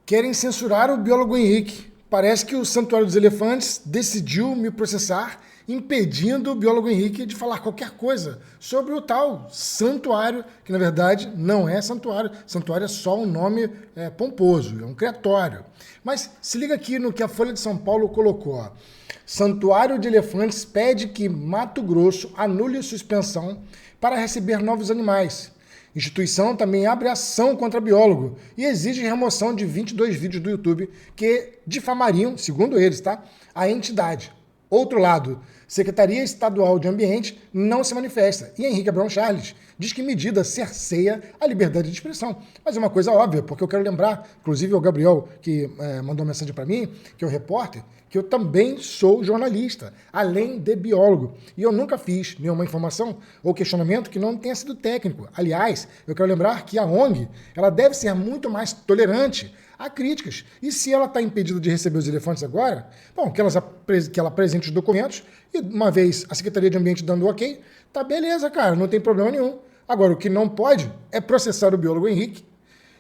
Querem censurar o biólogo Henrique. Parece que o Santuário dos Elefantes decidiu me processar, impedindo o biólogo Henrique de falar qualquer coisa sobre o tal santuário, que na verdade não é santuário. Santuário é só um nome pomposo, é um criatório. Mas se liga aqui no que a Folha de São Paulo colocou. Ó. Santuário de Elefantes pede que Mato Grosso anule suspensão para receber novos animais. Instituição também abre ação contra biólogo e exige remoção de 22 vídeos do YouTube que difamariam, segundo eles, tá, a entidade. Outro lado, Secretaria Estadual de Ambiente não se manifesta e Henrique Abrão Charles diz que medida cerceia a liberdade de expressão. Mas é uma coisa óbvia, porque eu quero lembrar, inclusive o Gabriel, que mandou uma mensagem para mim, que é o repórter, que eu também sou jornalista, além de biólogo. E eu nunca fiz nenhuma informação ou questionamento que não tenha sido técnico. Aliás, eu quero lembrar que a ONG ela deve ser muito mais tolerante a críticas. E se ela está impedida de receber os elefantes agora, bom, que ela apresente os documentos e uma vez a Secretaria de Ambiente dando ok, tá beleza, cara, não tem problema nenhum. Agora, o que não pode é processar o biólogo Henrique,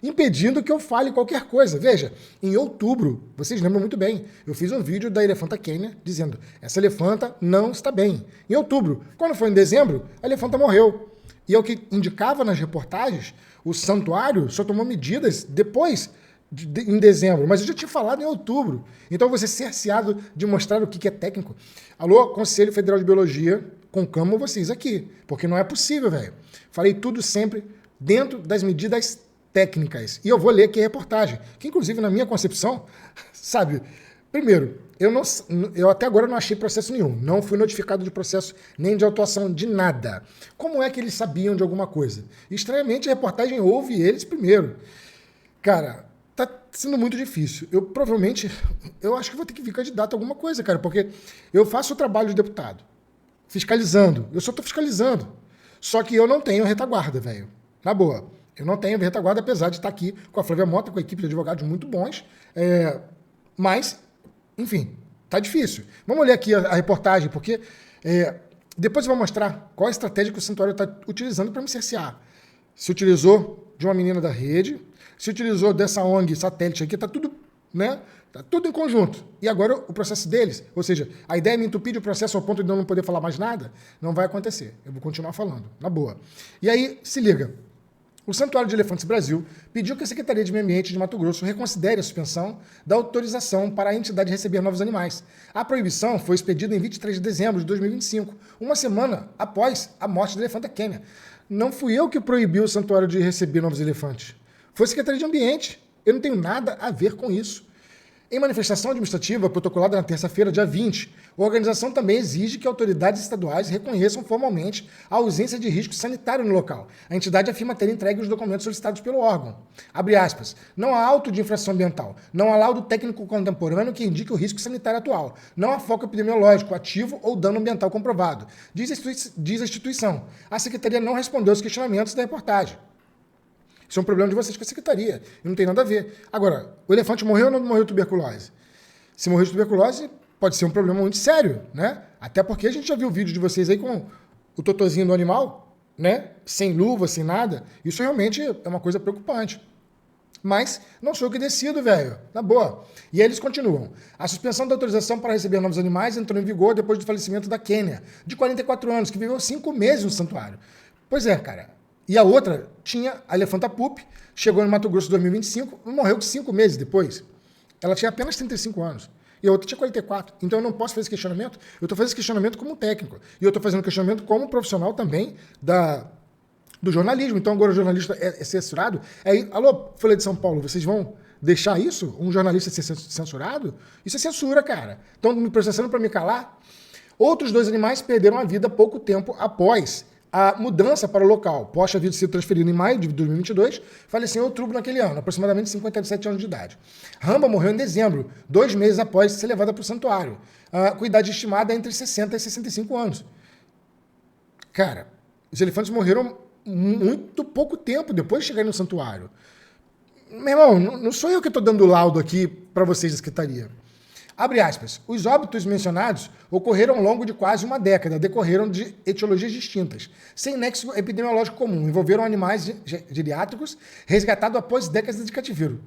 impedindo que eu fale qualquer coisa. Veja, em outubro, vocês lembram muito bem, eu fiz um vídeo da elefanta Kênia dizendo, essa elefanta não está bem. Em outubro. Quando foi em dezembro, a elefanta morreu. E é o que indicava nas reportagens, o santuário só tomou medidas depois em dezembro, mas eu já tinha falado em outubro. Então você cerceado de mostrar o que é técnico. Alô, Conselho Federal de Biologia, conclamo vocês aqui, porque não é possível, velho. Falei tudo sempre dentro das medidas técnicas. E eu vou ler aqui a reportagem, que inclusive na minha concepção, sabe, primeiro, eu até agora não achei processo nenhum, não fui notificado de processo nem de autuação de nada. Como é que eles sabiam de alguma coisa? Estranhamente a reportagem ouve eles primeiro. Cara, tá sendo muito difícil. Eu acho que vou ter que vir candidato a alguma coisa, cara, porque eu faço o trabalho de deputado, fiscalizando. Eu só tô fiscalizando. Só que eu não tenho retaguarda, velho. Na boa. Eu não tenho retaguarda, apesar de estar aqui com a Flávia Mota, com a equipe de advogados muito bons. Mas, enfim, tá difícil. Vamos ler aqui a reportagem, porque depois eu vou mostrar qual a estratégia que o Santuário está utilizando para me cercear. Se utilizou de uma menina da rede, se utilizou dessa ONG satélite aqui, tá tudo, né? Tá tudo em conjunto. E agora o processo deles, ou seja, a ideia é me entupir de processo ao ponto de eu não poder falar mais nada, não vai acontecer. Eu vou continuar falando, na boa. E aí, se liga. O Santuário de Elefantes Brasil pediu que a Secretaria de Meio Ambiente de Mato Grosso reconsidere a suspensão da autorização para a entidade receber novos animais. A proibição foi expedida em 23 de dezembro de 2025, uma semana após a morte da elefanta Kênia. Não fui eu que proibi o santuário de receber novos elefantes. Foi a Secretaria de Ambiente. Eu não tenho nada a ver com isso. Em manifestação administrativa protocolada na terça-feira, dia 20, a organização também exige que autoridades estaduais reconheçam formalmente a ausência de risco sanitário no local. A entidade afirma ter entregue os documentos solicitados pelo órgão. Abre aspas. Não há auto de infração ambiental. Não há laudo técnico contemporâneo que indique o risco sanitário atual. Não há foco epidemiológico ativo ou dano ambiental comprovado. Diz a instituição. A Secretaria não respondeu aos questionamentos da reportagem. Isso é um problema de vocês com a secretaria. E não tem nada a ver. Agora, o elefante morreu ou não morreu de tuberculose? Se morreu de tuberculose, pode ser um problema muito sério, né? Até porque a gente já viu o vídeo de vocês aí com o totozinho do animal, né? Sem luva, sem nada. Isso realmente é uma coisa preocupante. Mas não sou eu que decido, velho. Na boa. E aí eles continuam. A suspensão da autorização para receber novos animais entrou em vigor depois do falecimento da Kênia, de 44 anos, que viveu 5 meses no santuário. Pois é, cara. E a outra tinha a elefanta Pup, chegou no Mato Grosso em 2025 e morreu 5 meses depois. Ela tinha apenas 35 anos. E a outra tinha 44. Então eu não posso fazer esse questionamento. Eu estou fazendo esse questionamento como técnico. E eu estou fazendo questionamento como profissional também do jornalismo. Então agora o jornalista é censurado. Alô, Folha de São Paulo, vocês vão deixar isso? Um jornalista ser censurado? Isso é censura, cara. Estão me processando para me calar? Outros 2 animais perderam a vida pouco tempo após a mudança para o local. Porsche havia sido transferido em maio de 2022, faleceu em outubro naquele ano, aproximadamente 57 anos de idade. Ramba morreu em dezembro, 2 meses após ser levada para o santuário, com idade estimada entre 60 e 65 anos. Cara, os elefantes morreram muito pouco tempo depois de chegarem no santuário. Meu irmão, não sou eu que estou dando laudo aqui para vocês da secretaria. Abre aspas. Os óbitos mencionados ocorreram ao longo de quase uma década, decorreram de etiologias distintas, sem nexo epidemiológico comum, envolveram animais geriátricos resgatados após décadas de cativeiro.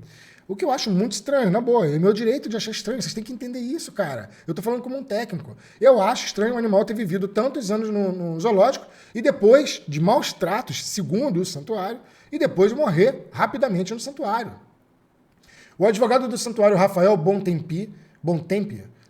O que eu acho muito estranho, na boa. É meu direito de achar estranho. Vocês têm que entender isso, cara. Eu tô falando como um técnico. Eu acho estranho um animal ter vivido tantos anos no zoológico e depois de maus tratos, segundo o santuário, e depois morrer rapidamente no santuário. O advogado do santuário, Rafael Bontempi,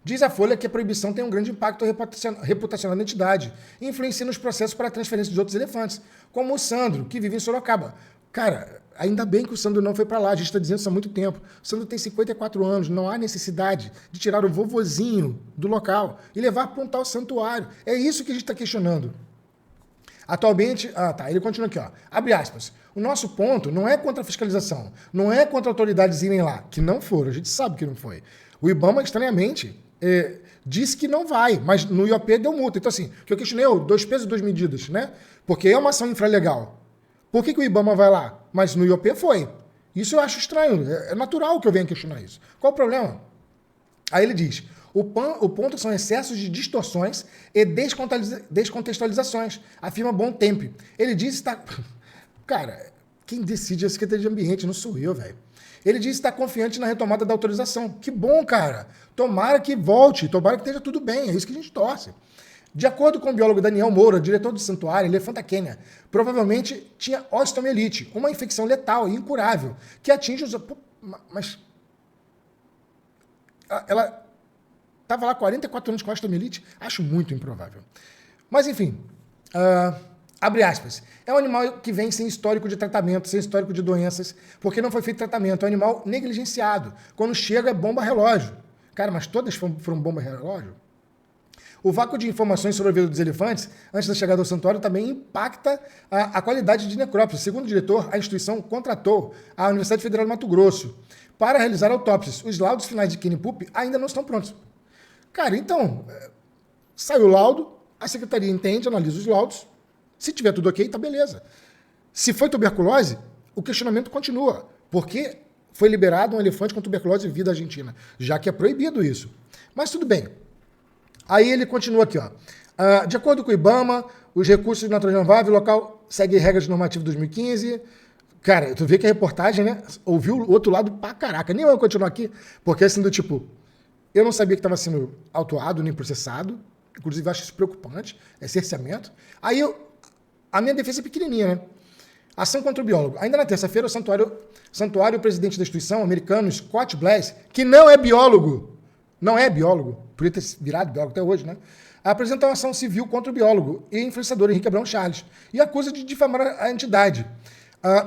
diz à Folha que a proibição tem um grande impacto reputacional na entidade e influencia nos processos para a transferência de outros elefantes, como o Sandro, que vive em Sorocaba. Cara, ainda bem que o Sandro não foi para lá, a gente está dizendo isso há muito tempo. O Sandro tem 54 anos, não há necessidade de tirar o vovozinho do local e levar para um tal santuário. É isso que a gente está questionando. Atualmente, ele continua aqui, ó. Abre aspas. O nosso ponto não é contra a fiscalização, não é contra autoridades irem lá, que não foram, a gente sabe que não foi. O IBAMA, estranhamente, disse que não vai, mas no IOP deu multa. Então, assim, o que eu questionei, 2 pesos, 2 medidas, né? Porque é uma ação infralegal. Por que o IBAMA vai lá? Mas no IOP foi. Isso eu acho estranho. É natural que eu venha questionar isso. Qual o problema? Aí ele diz, o ponto são excessos de distorções e descontextualizações, afirma Bontempi. Ele diz que está... Cara, quem decide é a Secretaria de Ambiente, não sou eu, velho. Ele diz que está confiante na retomada da autorização. Que bom, cara. Tomara que volte, tomara que esteja tudo bem. É isso que a gente torce. De acordo com o biólogo Daniel Moura, diretor do santuário Elefanta Quênia, provavelmente tinha osteomielite, uma infecção letal e incurável, que atinge os... Mas... Ela estava lá 44 anos com osteomielite? Acho muito improvável. Mas, enfim... Abre aspas. É um animal que vem sem histórico de tratamento, sem histórico de doenças, porque não foi feito tratamento. É um animal negligenciado. Quando chega, é bomba relógio. Cara, mas todas foram bomba relógio? O vácuo de informações sobre a vida dos elefantes, antes da chegada ao santuário, também impacta a qualidade de necrópsia. Segundo o diretor, a instituição contratou a Universidade Federal de Mato Grosso para realizar autópsias. Os laudos finais de Kenny Pup ainda não estão prontos. Cara, então, saiu o laudo, a secretaria entende, analisa os laudos. Se tiver tudo ok, tá beleza. Se foi tuberculose, o questionamento continua. Por que foi liberado um elefante com tuberculose vida argentina? Já que é proibido isso. Mas tudo bem. Aí ele continua aqui, ó. De acordo com o IBAMA, os recursos de natureza renovável, o local segue regras normativas de 2015. Cara, tu vê que a reportagem, né, ouviu o outro lado pra caraca. Nem eu continuo aqui, porque assim, do tipo, eu não sabia que estava sendo autuado nem processado. Inclusive, acho isso preocupante. É cerceamento. Aí a minha defesa é pequenininha, né? Ação contra o biólogo. Ainda na terça-feira, o santuário, o presidente da instituição, americano, Scott Blass, que não é biólogo, podia ter virado biólogo até hoje, né? Apresentou uma ação civil contra o biólogo e influenciador Henrique Abrão Charles e acusa de difamar a entidade.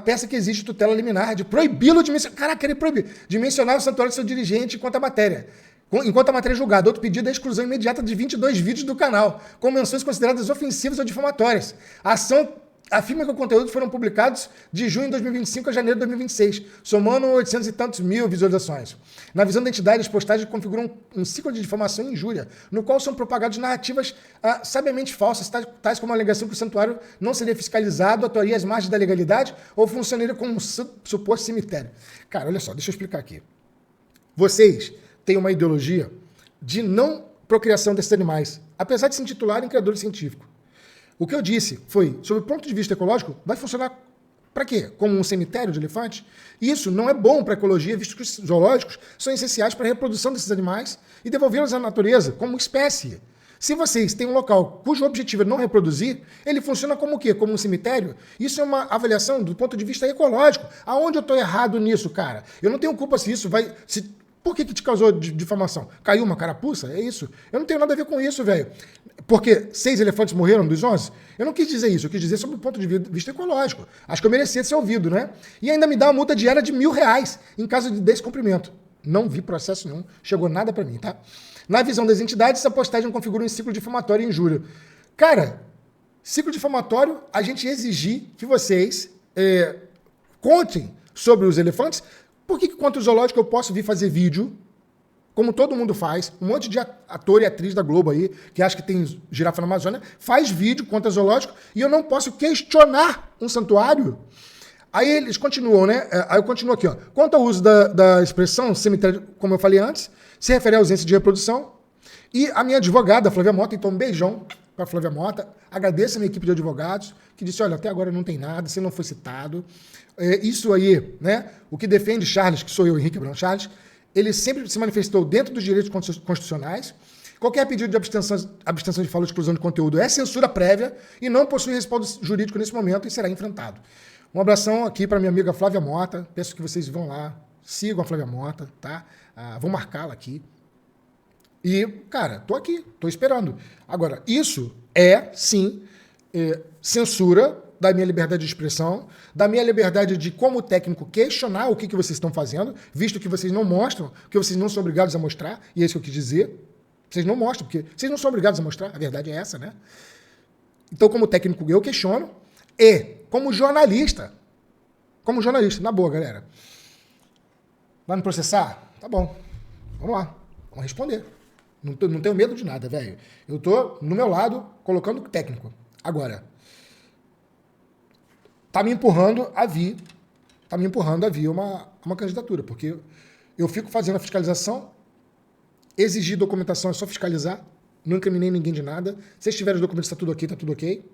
Peça que existe tutela liminar de proibi-lo de mencionar... Caraca, ele proibir de mencionar o santuário de seu dirigente enquanto a matéria é julgada. Outro pedido é a exclusão imediata de 22 vídeos do canal, com menções consideradas ofensivas ou difamatórias. A ação afirma que os conteúdos foram publicados de junho de 2025 a janeiro de 2026, somando 800 e tantos mil visualizações. Na visão da entidade, as postagens configuram um ciclo de difamação e injúria, no qual são propagadas narrativas sabiamente falsas, tais como a alegação que o santuário não seria fiscalizado, atuaria às margens da legalidade ou funcionaria como um suposto cemitério. Cara, olha só, deixa eu explicar aqui. Vocês têm uma ideologia de não procriação desses animais, apesar de se intitularem criadores científicos. O que eu disse foi, sob o ponto de vista ecológico, vai funcionar para quê? Como um cemitério de elefantes? Isso não é bom para a ecologia, visto que os zoológicos são essenciais para a reprodução desses animais e devolvê-los à natureza como espécie. Se vocês têm um local cujo objetivo é não reproduzir, ele funciona como o quê? Como um cemitério? Isso é uma avaliação do ponto de vista ecológico. Aonde eu estou errado nisso, cara? Eu não tenho culpa se isso vai... Por que te causou difamação? Caiu uma carapuça? É isso? Eu não tenho nada a ver com isso, velho. Porque 6 elefantes morreram dos 11? Eu não quis dizer isso. Eu quis dizer sobre o ponto de vista ecológico. Acho que eu merecia ser ouvido, né? E ainda me dá uma multa diária de R$1.000 em caso de descumprimento. Não vi processo nenhum. Chegou nada pra mim, tá? Na visão das entidades, essa postagem configura um ciclo difamatório e injúria. Cara, ciclo difamatório, a gente exigir que vocês contem sobre os elefantes. Por que contra o zoológico eu posso vir fazer vídeo, como todo mundo faz, um monte de ator e atriz da Globo aí, que acha que tem girafa na Amazônia, faz vídeo contra o zoológico e eu não posso questionar um santuário? Aí eles continuam, né? Aí eu continuo aqui, ó. Quanto ao uso da expressão cemitério, como eu falei antes, se refere à ausência de reprodução. E a minha advogada, Flávia Mota, então um beijão, com a Flávia Mota, agradeço a minha equipe de advogados, que disse, olha, até agora não tem nada, você não foi citado. Isso aí, né? O que defende Charles, que sou eu, Henrique Brão Charles, ele sempre se manifestou dentro dos direitos constitucionais. Qualquer pedido de abstenção de fala ou exclusão de conteúdo é censura prévia e não possui respaldo jurídico nesse momento e será enfrentado. Um abração aqui para minha amiga Flávia Mota. Peço que vocês vão lá, sigam a Flávia Mota, tá? Vou marcá-la aqui. E, cara, tô aqui, tô esperando. Agora, isso é, sim, censura da minha liberdade de expressão, da minha liberdade de, como técnico, questionar o que vocês estão fazendo, visto que vocês não mostram, que vocês não são obrigados a mostrar, e é isso que eu quis dizer. Vocês não mostram, porque vocês não são obrigados a mostrar, a verdade é essa, né? Então, como técnico, eu questiono, e como jornalista, na boa, galera, vai me processar? Tá bom, vamos lá, vamos responder. Não tenho medo de nada, velho. Eu tô, no meu lado, colocando técnico. Agora, tá me empurrando a vir uma candidatura, porque eu fico fazendo a fiscalização, exigir documentação é só fiscalizar, não incriminei ninguém de nada. Se vocês tiverem os documentos, tá tudo ok.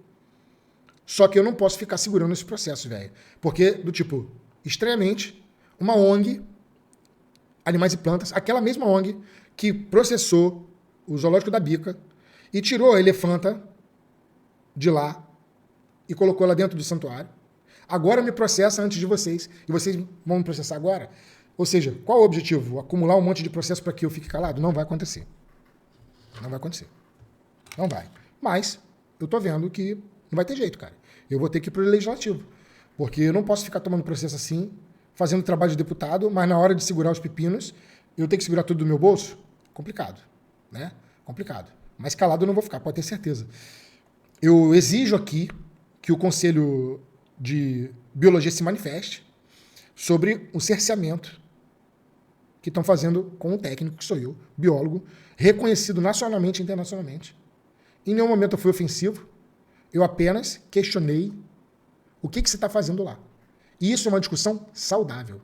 Só que eu não posso ficar segurando esse processo, velho. Porque, do tipo, estranhamente, uma ONG, Animais e Plantas, aquela mesma ONG que processou o zoológico da Bica e tirou a elefanta de lá e colocou ela dentro do santuário, agora me processa antes de vocês. E vocês vão me processar agora? Ou seja, qual é o objetivo? Acumular um monte de processo para que eu fique calado? Não vai acontecer. Não vai acontecer. Não vai. Mas eu tô vendo que não vai ter jeito, cara. Eu vou ter que ir pro legislativo. Porque eu não posso ficar tomando processo assim, fazendo trabalho de deputado, mas na hora de segurar os pepinos, eu tenho que segurar tudo do meu bolso? Complicado, né? Complicado. Mas calado eu não vou ficar, pode ter certeza. Eu exijo aqui que o Conselho de Biologia se manifeste sobre o cerceamento que estão fazendo com um técnico, que sou eu, biólogo, reconhecido nacionalmente e internacionalmente. Em nenhum momento eu fui ofensivo, eu apenas questionei o que você está fazendo lá. E isso é uma discussão saudável.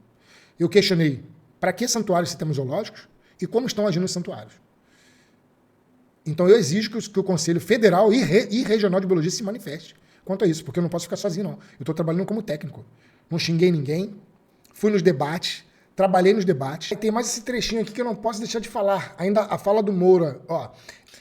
Eu questionei para que santuários temos zoológicos e como estão agindo os santuários. Então eu exijo que o Conselho Federal e Regional de Biologia se manifeste quanto a isso, porque eu não posso ficar sozinho, não. Eu estou trabalhando como técnico. Não xinguei ninguém, fui nos debates, trabalhei nos debates. E tem mais esse trechinho aqui que eu não posso deixar de falar. Ainda a fala do Moura, ó,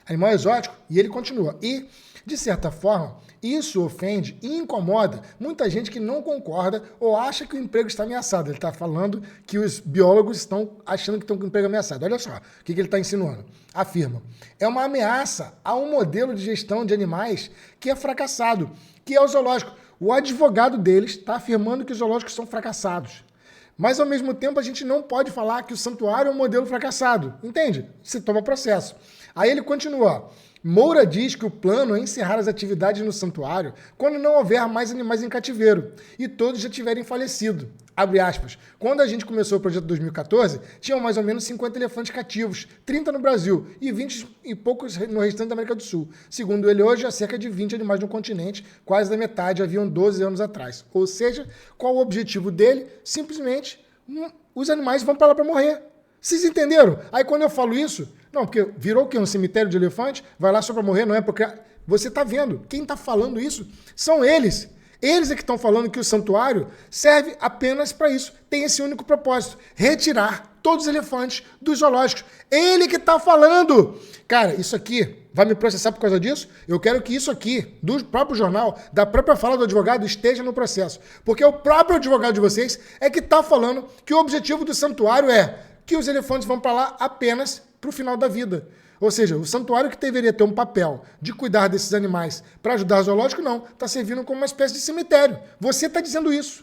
animal exótico, e ele continua. E, de certa forma, isso ofende e incomoda muita gente que não concorda ou acha que o emprego está ameaçado. Ele está falando que os biólogos estão achando que estão com o emprego ameaçado. Olha só o que ele está insinuando. Afirma, é uma ameaça a um modelo de gestão de animais que é fracassado, que é o zoológico. O advogado deles está afirmando que os zoológicos são fracassados. Mas, ao mesmo tempo, a gente não pode falar que o santuário é um modelo fracassado. Entende? Você toma processo. Aí ele continua. Moura diz que o plano é encerrar as atividades no santuário quando não houver mais animais em cativeiro e todos já tiverem falecido. Abre aspas. Quando a gente começou o projeto em 2014, tinham mais ou menos 50 elefantes cativos, 30 no Brasil e 20 e poucos no restante da América do Sul. Segundo ele, hoje há cerca de 20 animais no continente, quase da metade haviam 12 anos atrás. Ou seja, qual o objetivo dele? Simplesmente, os animais vão para lá para morrer. Vocês entenderam? Aí quando eu falo isso, não, porque virou o quê? Um cemitério de elefante? Vai lá só para morrer? Não é porque você está vendo. Quem está falando isso são eles. Eles é que estão falando que o santuário serve apenas para isso. Tem esse único propósito. Retirar todos os elefantes dos zoológicos. Ele que está falando. Cara, isso aqui vai me processar por causa disso? Eu quero que isso aqui, do próprio jornal, da própria fala do advogado, esteja no processo. Porque o próprio advogado de vocês é que está falando que o objetivo do santuário é que os elefantes vão para lá apenas para o final da vida. Ou seja, o santuário que deveria ter um papel de cuidar desses animais para ajudar o zoológico, não. Está servindo como uma espécie de cemitério. Você está dizendo isso.